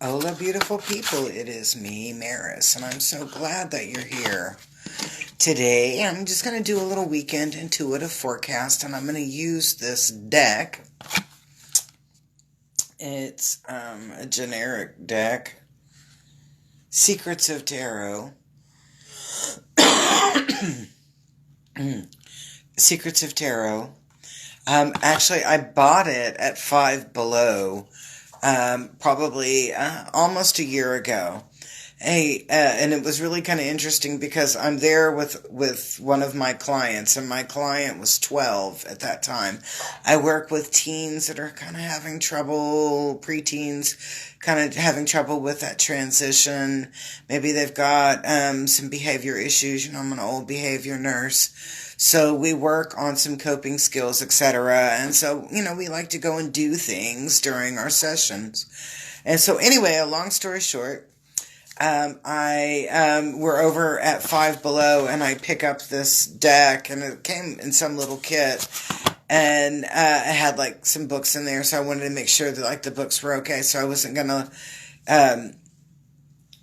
Hola, beautiful people. It is me, Maris, and I'm so glad that you're here. Today, I'm just going to do a little weekend intuitive forecast, and I'm going to use this deck. It's a generic deck, Secrets of Tarot. Secrets of Tarot. Actually, I bought it at Five Below, probably almost a year ago. And it was really kind of interesting because I'm there with one of my clients, and my client was 12 at that time. I work with teens that are kind of having trouble, preteens, kind of having trouble with that transition. Maybe they've got some behavior issues. I'm an old behavior nurse. So we work on some coping skills, etc. And so, we like to go and do things during our sessions. And so anyway, a long story short, we're over at Five Below, and I pick up this deck, and it came in some little kit, and it had like some books in there, so I wanted to make sure that like the books were okay, so I wasn't gonna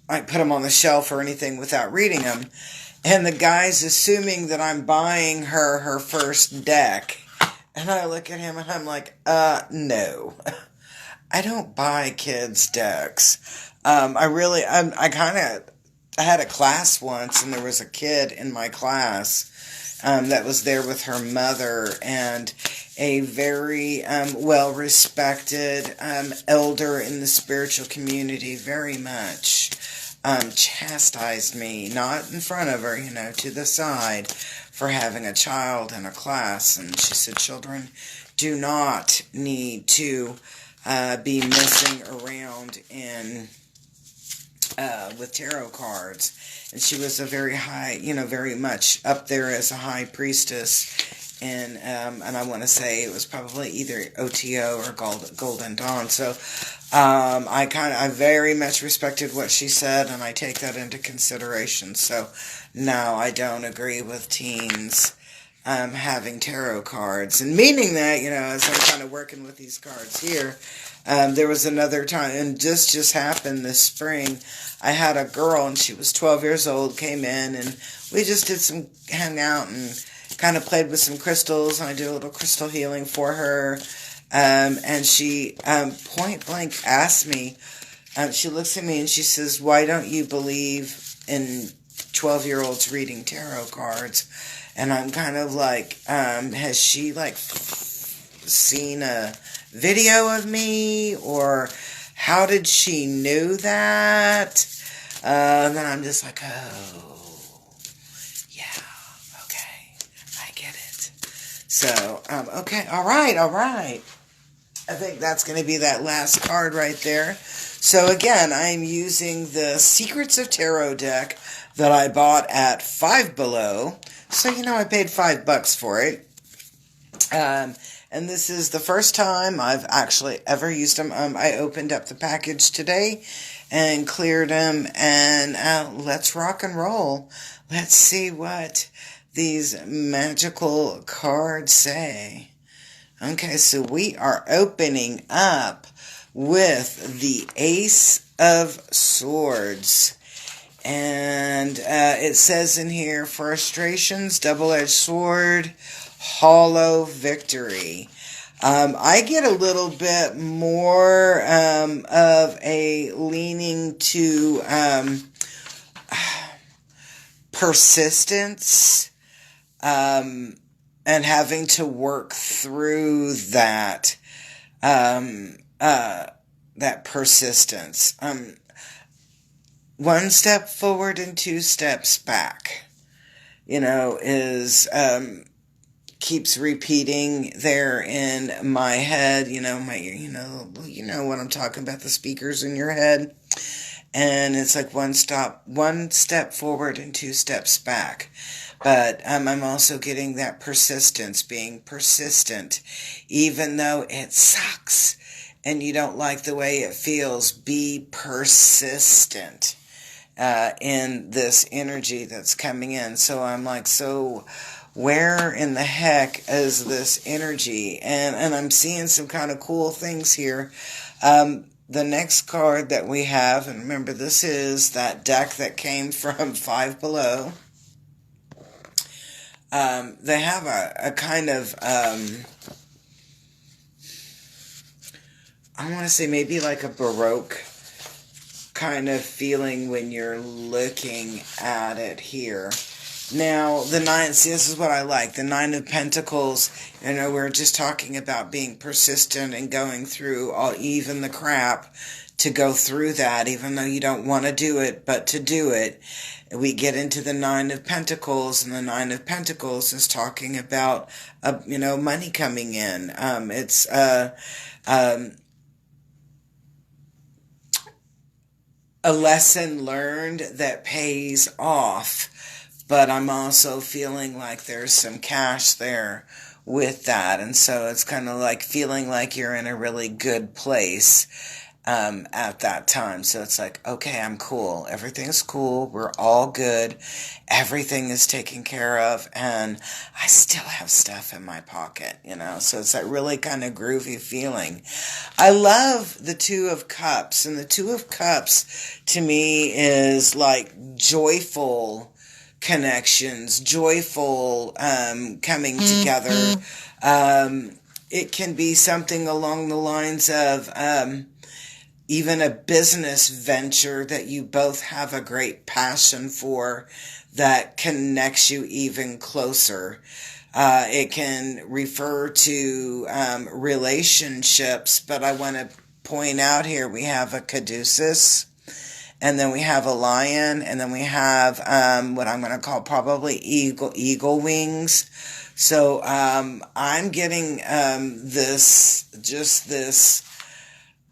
like put them on the shelf or anything without reading them. And the guy's assuming that I'm buying her first deck, and I look at him and I'm like, no. I don't buy kids' decks. I had a class once, and there was a kid in my class that was there with her mother, and a very well-respected elder in the spiritual community very much chastised me, not in front of her, to the side, for having a child in a class. And she said, children do not need to be messing around with tarot cards. And she was a very high, very much up there as a high priestess. And I want to say it was probably either OTO or Golden Dawn. So I very much respected what she said, and I take that into consideration. So no, I don't agree with teens having tarot cards. And meaning that, as I'm kind of working with these cards here, there was another time, and this just happened this spring. I had a girl, and she was 12 years old, came in, and we just did some hang out and kind of played with some crystals, and I did a little crystal healing for her. And she point blank asked me, she looks at me and she says, why don't you believe in 12-year-olds reading tarot cards? And I'm kind of like, has she like seen a video of me, or how did she know that? And then I'm just like, oh, yeah, okay, I get it. So, okay, all right. I think that's going to be that last card right there. So again, I'm using the Secrets of Tarot deck that I bought at Five Below. So, I paid $5 for it. And this is the first time I've actually ever used them. I opened up the package today and cleared them, and let's rock and roll. Let's see what these magical cards say. Okay, so we are opening up with the Ace of Swords. And it says in here, frustrations, double-edged sword, hollow victory. I get a little bit more of a leaning to persistence, and having to work through that that persistence. One step forward and two steps back, is keeps repeating there in my head. What I'm talking about, the speakers in your head. And it's like one step forward and two steps back. But I'm also getting that persistence, being persistent, even though it sucks and you don't like the way it feels. Be persistent in this energy that's coming in. So I'm like, so where in the heck is this energy? And I'm seeing some kind of cool things here. the next card that we have, and remember this is that deck that came from Five Below. They have a kind of, I want to say maybe like a Baroque kind of feeling when you're looking at it here. Now, the nine, see, this is what I like. The Nine of Pentacles, we're just talking about being persistent and going through even the crap to go through that, even though you don't want to do it, but to do it. We get into the Nine of Pentacles, and the Nine of Pentacles is talking about, money coming in. It's a lesson learned that pays off. But I'm also feeling like there's some cash there with that. And so it's kind of like feeling like you're in a really good place at that time. So it's like, okay, I'm cool. Everything's cool. We're all good. Everything is taken care of. And I still have stuff in my pocket, So it's that really kind of groovy feeling. I love the Two of Cups. And the Two of Cups to me is like joyful connections, joyful coming together. It can be something along the lines of even a business venture that you both have a great passion for that connects you even closer. It can refer to relationships, but I want to point out here we have a Caduceus. And then we have a lion, and then we have what I'm going to call probably eagle wings. So I'm getting this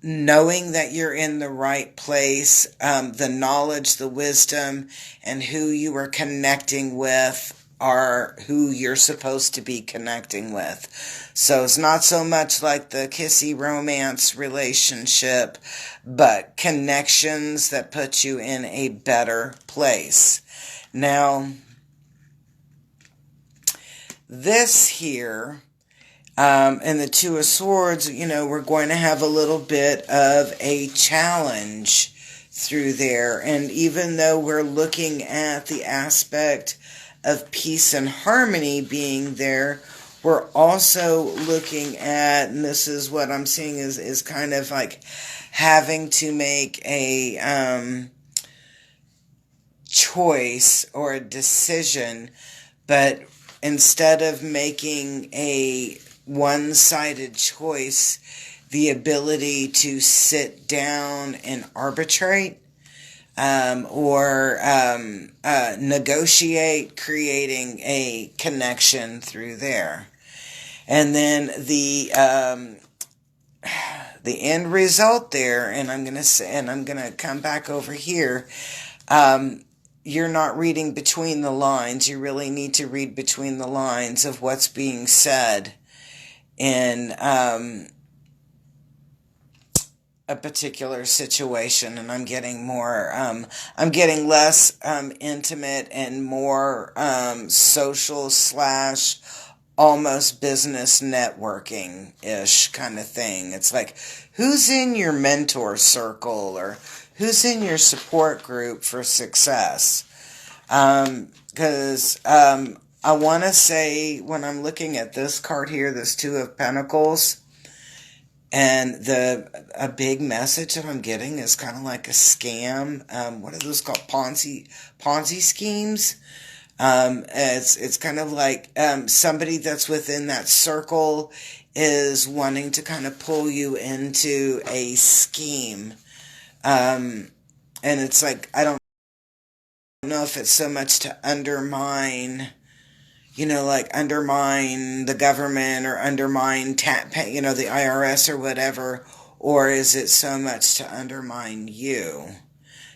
knowing that you're in the right place, the knowledge, the wisdom, and who you are connecting with are who you're supposed to be connecting with. So it's not so much like the kissy romance relationship, but connections that put you in a better place. Now, this here, and the Two of Swords, we're going to have a little bit of a challenge through there. And even though we're looking at the aspect of peace and harmony being there, we're also looking at, and this is what I'm seeing is kind of like having to make a choice or a decision, but instead of making a one-sided choice, the ability to sit down and arbitrate or negotiate, creating a connection through there. And then the end result there, and I'm gonna come back over here. You're not reading between the lines. You really need to read between the lines of what's being said in a particular situation, and I'm getting more, I'm getting less intimate and more social / almost business networking-ish kind of thing. It's like, who's in your mentor circle or who's in your support group for success? Because I want to say, when I'm looking at this card here, this Two of Pentacles, and a big message that I'm getting is kind of like a scam. What are those called? Ponzi schemes. It's kind of like somebody that's within that circle is wanting to kind of pull you into a scheme. And it's like, I don't know if it's so much to undermine, like undermine the government or undermine, the IRS or whatever, or is it so much to undermine you?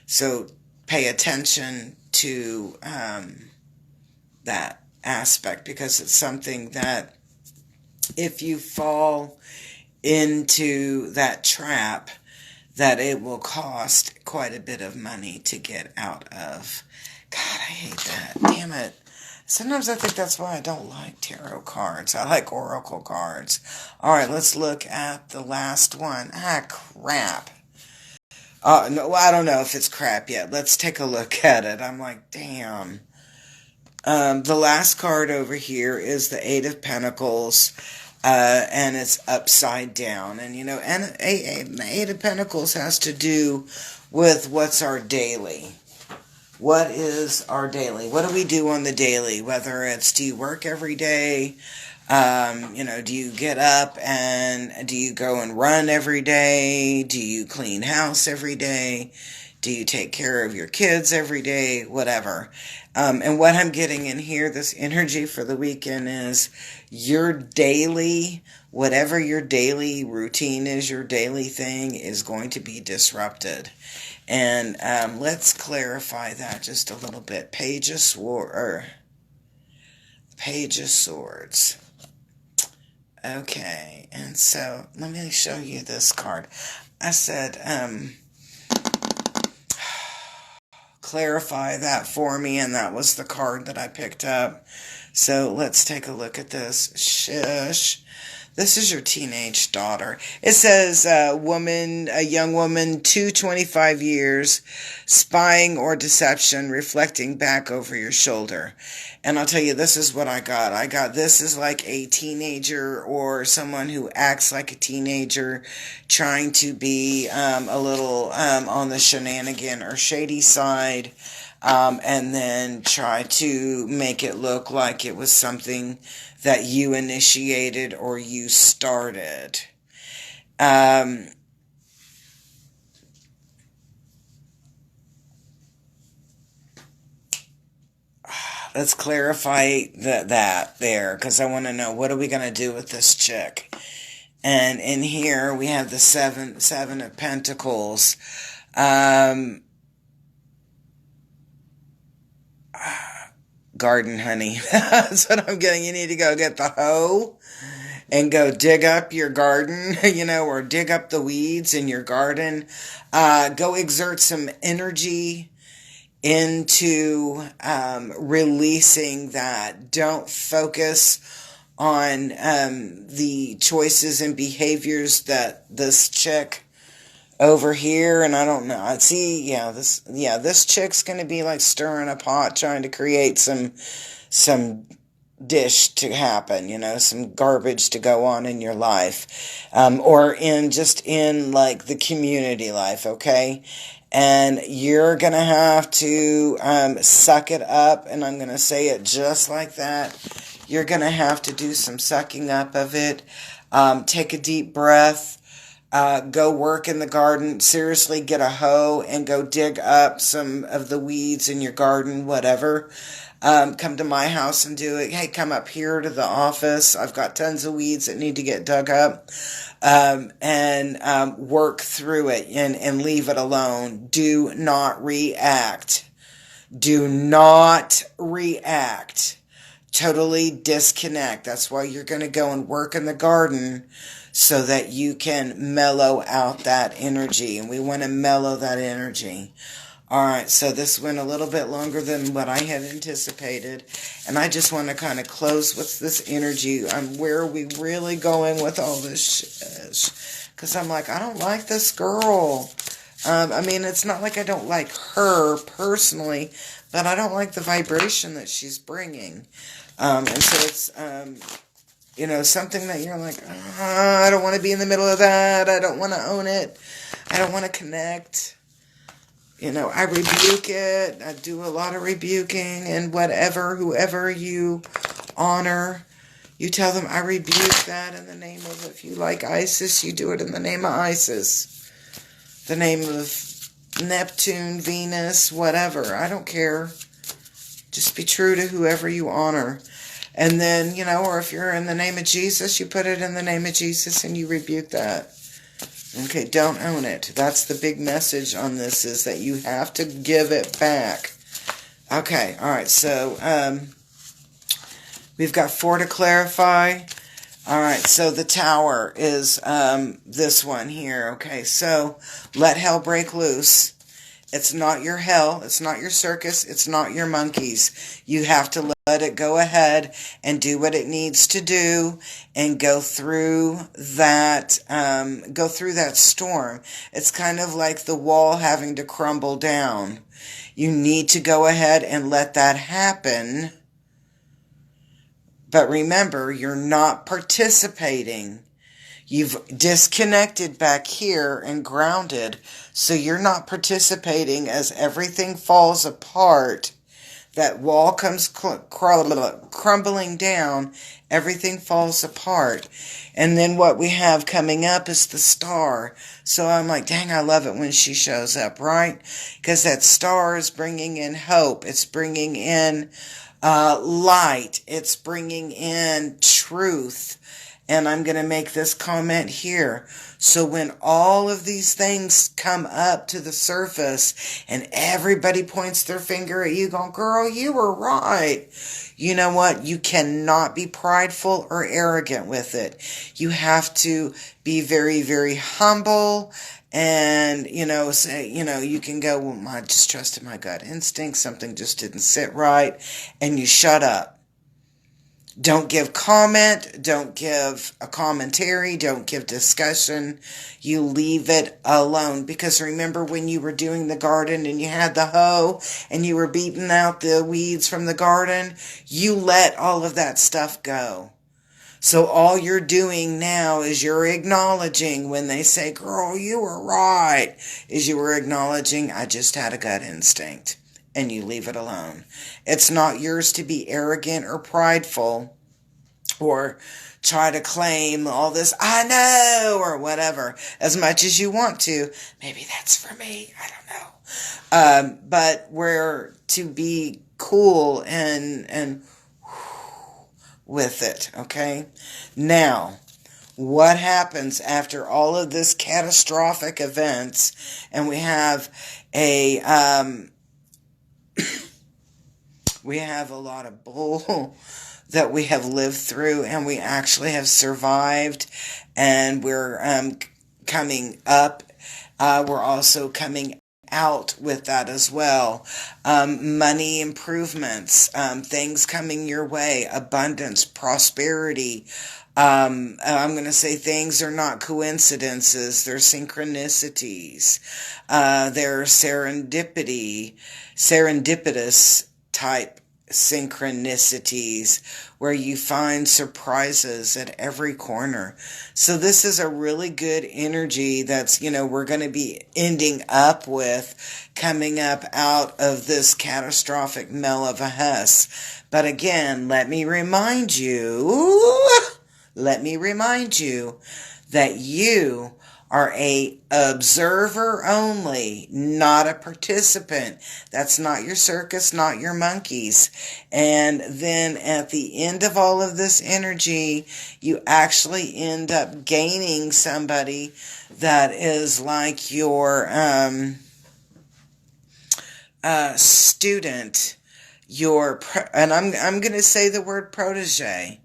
So pay attention to that aspect, because it's something that if you fall into that trap, that it will cost quite a bit of money to get out of. God, I hate that. Damn it. Sometimes I think that's why I don't like tarot cards. I like oracle cards. All right, let's look at the last one. Ah, crap. No, I don't know if it's crap yet. Let's take a look at it. I'm like, damn. The last card over here is the Eight of Pentacles, and it's upside down. And, and the Eight of Pentacles has to do with what's our daily. What is our daily? What do we do on the daily? Whether it's, do you work every day? Do you get up and do you go and run every day? Do you clean house every day? Do you take care of your kids every day? Whatever. And what I'm getting in here, this energy for the weekend is your daily, whatever your daily routine is, your daily thing is going to be disrupted. And let's clarify that just a little bit. Page of Swords. Okay, and so let me show you this card. I said, clarify that for me, and that was the card that I picked up. So let's take a look at this. Shush. This is your teenage daughter. It says, a young woman, 25 years, spying or deception, reflecting back over your shoulder. And I'll tell you, this is what I got. This is like a teenager or someone who acts like a teenager, trying to be a little on the shenanigan or shady side, and then try to make it look like it was something that you initiated or you started. Let's clarify that there, because I want to know, what are we going to do with this chick? And in here we have the seven of Pentacles. Garden, honey. That's what I'm getting. You need to go get the hoe and go dig up your garden, or dig up the weeds in your garden. Go exert some energy into releasing that. Don't focus on the choices and behaviors that this chick over here, and I don't know. I see, this chick's gonna be like stirring a pot, trying to create some dish to happen, some garbage to go on in your life, or in like the community life, okay? And you're gonna have to suck it up, and I'm gonna say it just like that. You're gonna have to do some sucking up of it. Take a deep breath. Go work in the garden. Seriously, get a hoe and go dig up some of the weeds in your garden, whatever. Come to my house and do it. Hey, come up here to the office. I've got tons of weeds that need to get dug up. And work through it and leave it alone. Do not react. Do not react. Totally disconnect. That's why you're going to go and work in the garden, so that you can mellow out that energy. And we want to mellow that energy. Alright, so this went a little bit longer than what I had anticipated. And I just want to kind of close with this energy. Where are we really going with all this shit? Because I'm like, I don't like this girl. It's not like I don't like her personally, but I don't like the vibration that she's bringing. And so it's... something that you're like, I don't want to be in the middle of that. I don't want to own it. I don't want to connect. I rebuke it. I do a lot of rebuking, and whoever you honor, you tell them, I rebuke that in the name of, if you like Isis, you do it in the name of Isis. The name of Neptune, Venus, whatever. I don't care. Just be true to whoever you honor. And then, or if you're in the name of Jesus, you put it in the name of Jesus and you rebuke that. Okay, don't own it. That's the big message on this, is that you have to give it back. Okay, alright, so we've got 4 to clarify. Alright, so the Tower is this one here. Okay, so let hell break loose. It's not your hell. It's not your circus. It's not your monkeys. You have to let let it go ahead and do what it needs to do and go through that storm. It's kind of like the wall having to crumble down. You need to go ahead and let that happen. But remember, you're not participating. You've disconnected back here and grounded, so you're not participating as everything falls apart. That wall comes crumbling down, everything falls apart. And then what we have coming up is the star. So I'm like, dang, I love it when she shows up, right? Because that star is bringing in hope. It's bringing in light. It's bringing in truth. And I'm going to make this comment here. So when all of these things come up to the surface and everybody points their finger at you going, girl, you were right. You know what? You cannot be prideful or arrogant with it. You have to be very, very humble and, say, you can go, well, I just trusted my gut instinct. Something just didn't sit right. And you shut up. Don't give comment, don't give a commentary, don't give discussion. You leave it alone. Because remember when you were doing the garden and you had the hoe and you were beating out the weeds from the garden? You let all of that stuff go. So all you're doing now is you're acknowledging when they say, girl, you were right, is you were acknowledging, I just had a gut instinct. And you leave it alone. It's not yours to be arrogant or prideful or try to claim all this, I know, or whatever, as much as you want to. Maybe that's for me. I don't know. But we're to be cool and with it, okay? Now, what happens after all of this catastrophic events and we have we have a lot of bull that we have lived through and we actually have survived and we're coming up. We're also coming out with that as well. Money improvements, things coming your way, abundance, prosperity. I'm going to say things are not coincidences. They're synchronicities. They're serendipitous type synchronicities where you find surprises at every corner. So this is a really good energy that's, we're going to be ending up with coming up out of this catastrophic mel of a Hess. But again, let me remind you that you are a observer only, not a participant. That's not your circus, not your monkeys. And then at the end of all of this energy, you actually end up gaining somebody that is like your student, and I'm going to say the word protege.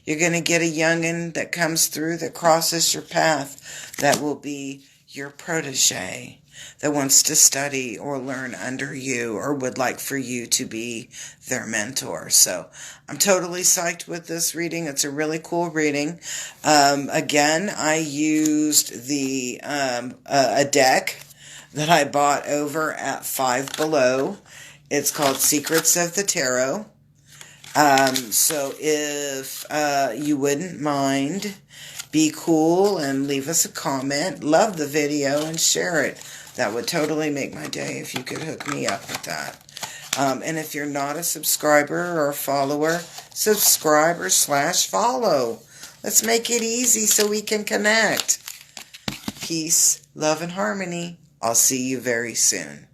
You're going to get a youngin' that comes through, that crosses your path, that will be your protege, that wants to study or learn under you or would like for you to be their mentor. So I'm totally psyched with this reading. It's a really cool reading. Again, I used a deck that I bought over at Five Below. It's called Secrets of the Tarot. So if you wouldn't mind, be cool and leave us a comment. Love the video and share it. That would totally make my day if you could hook me up with that. And if you're not a subscriber or a follower, subscribe or /follow. Let's make it easy so we can connect. Peace, love, and harmony. I'll see you very soon.